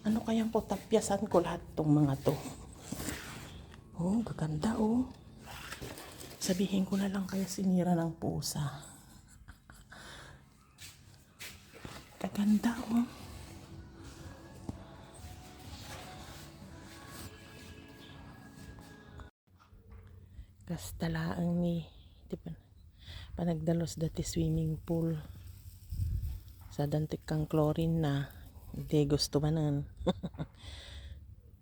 Ano kayang potapyasan ko lahat tong mga to? Oh, gaganda oh. Sabihin ko na lang kaya sinira ng pusa. Gaganda oh. Kastalaan ni, di ba? Panagdalos dati swimming pool. Sa dantik kang chlorine na. Hindi gusto manan.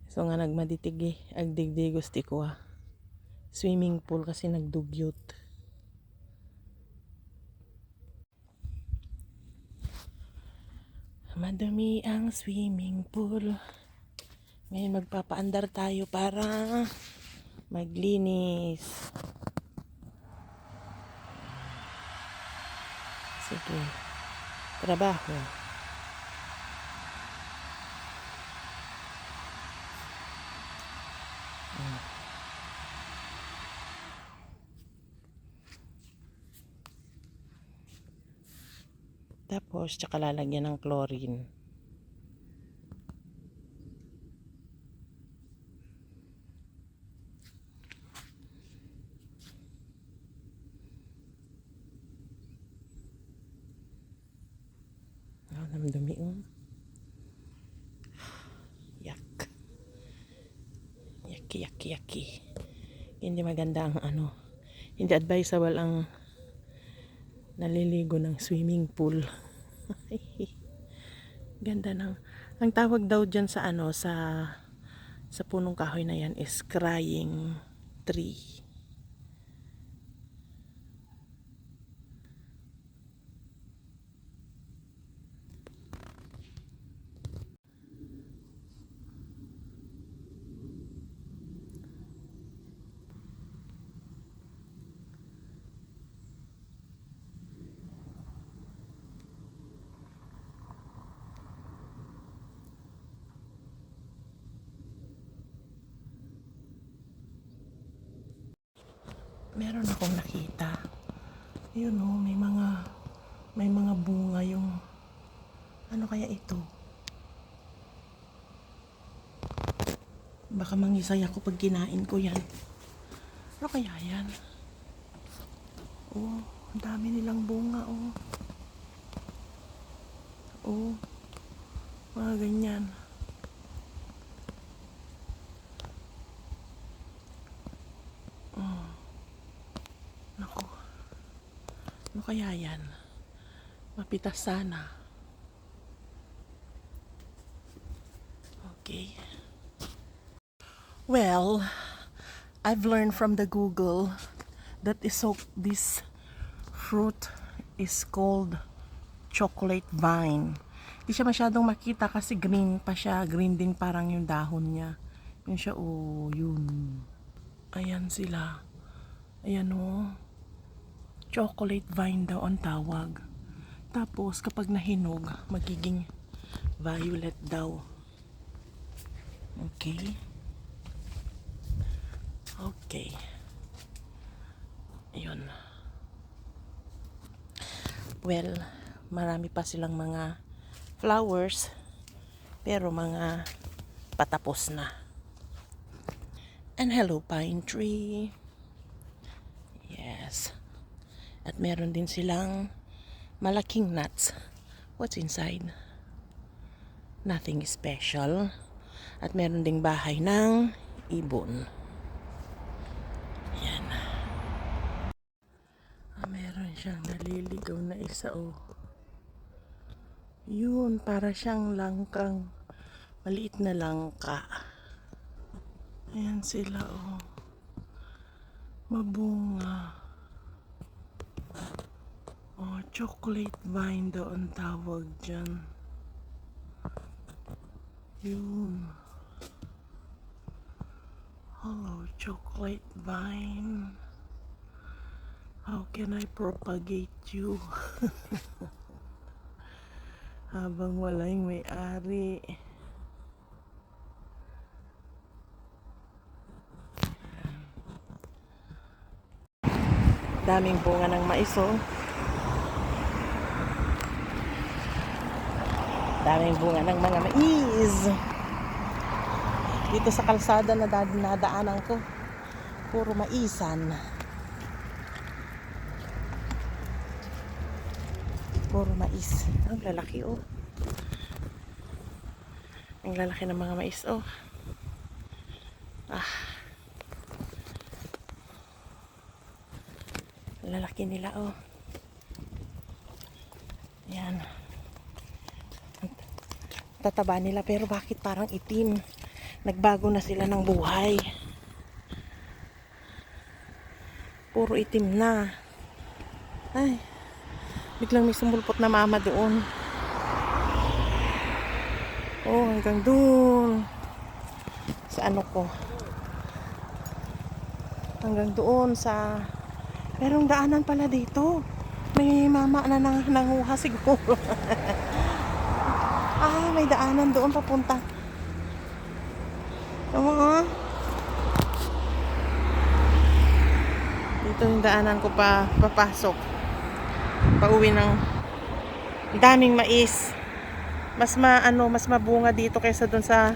So nga nagmaditigi. Agdigdi gusti ko ah. Swimming pool kasi nagdugyot. Madumi ang swimming pool. Ngayon magpapaandar tayo para maglinis. Sige. Trabaho. Tapos, tsaka lalagyan ng chlorine. Oh, namdumi oh. Yak. Yaki, yaki, yaki. Hindi maganda ang ano. Hindi advisable ang naliligo ng swimming pool. Ganda ng, ang tawag daw dyan sa ano, sa punong kahoy na yan is crying tree. Meron akong nakita. Yun oh, may mga bunga yung ano kaya ito? Baka mangisay ako pag kinain ko yan. Ano kaya yan? Oh, ang dami nilang bunga oh. Oh, mga ganyan. Naku. Ano kaya yan? Mapitas sana. Okay. Well, I've learned from the Google that this fruit is called chocolate vine. Di siya masyadong makita kasi green pa siya. Green din parang yung dahon niya. Yun siya, oh, yun. Ayan sila. Ayan oh. Chocolate vine daw ang tawag. Tapos kapag nahinog, magiging violet daw. Okay. Okay. Ayun. Well, marami pa silang mga flowers, pero mga patapos na. And hello pine tree. Yes. At meron din silang malaking nuts. What's inside? Nothing special. At meron ding bahay ng ibon. Yan. Meron siyang naliligaw na isa oh. Yun, para siyang langkang. Maliit na langka. Ayan sila oh. Mabunga. Oh, chocolate vine daw ang tawag dyan. Yun. Hello, chocolate vine. How can I propagate you? Habang wala yung may-ari. Daming bunga ng mais oh. Daming bunga ng mga mais. Dito sa kalsada na nadaanan ko, puro maisan. Puro mais. Ang lalaki oh. Ang lalaki ng mga mais oh. Lalaki nila oh. Yan. Tataba nila pero bakit parang itim? Nagbago na sila ng buhay. Puro itim na. Ay. Biglang may sumulpot na mama doon. Oh, hanggang doon. Sa ano ko. Hanggang doon sa... Merong daanan pala dito. May mama na nanguha siguro. May daanan doon papunta. Oo. Dito yung daanan ko papasok. Pauwi ng daming mais. Mas mabunga dito kaysa doon sa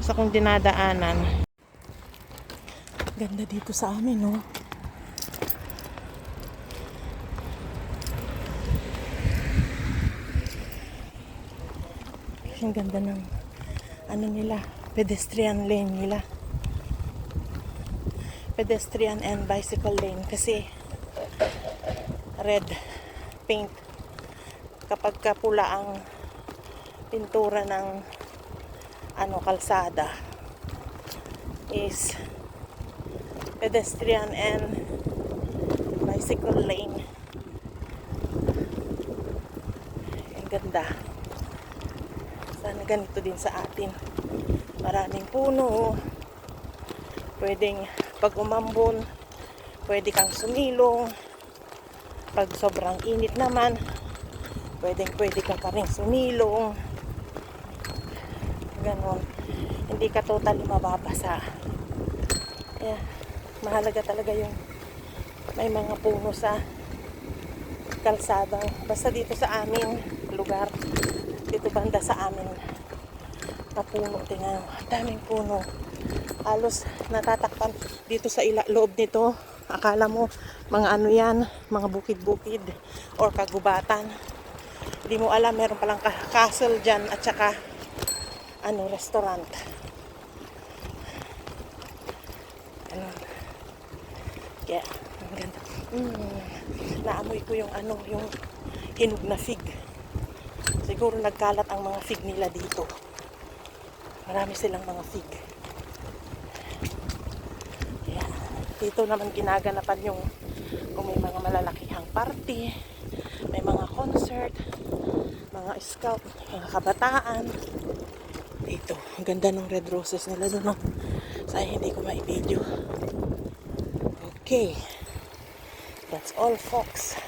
kong dinadaanan. Ganda dito sa amin, no? Ang ganda ng nila, pedestrian lane nila. Pedestrian and bicycle lane kasi red paint. Kapag pula ang pintura ng kalsada is pedestrian and bicycle lane. Ang ganda. Sana ganito din sa atin. Maraming puno. Pwedeng pag umambon, pwede kang sumilong. Pag sobrang init naman, pwede ka pa rin sumilong. Ganon. Hindi ka totally mababasa. Kaya, mahalaga talaga yung may mga puno sa kalsada. Basta dito sa aming lugar, dito banda sa amin, na puno. Tingnan, daming puno. Halos natatakpan dito sa loob nito. Akala mo mga yan, mga bukid-bukid or kagubatan. Hindi mo alam, meron palang castle dyan at saka restaurant. Kaya ang ganda. Naamoy ko yung yung hinog na fig. Siguro nagkalat ang mga fig nila dito. Marami silang mga fig. Kaya dito naman ginaganapan yung kung may mga malalakihang party, may mga concert, mga scout, mga kabataan. Dito, ang ganda ng red roses nila doon, no? Sayang hindi ko ma-video. Okay. That's all, folks.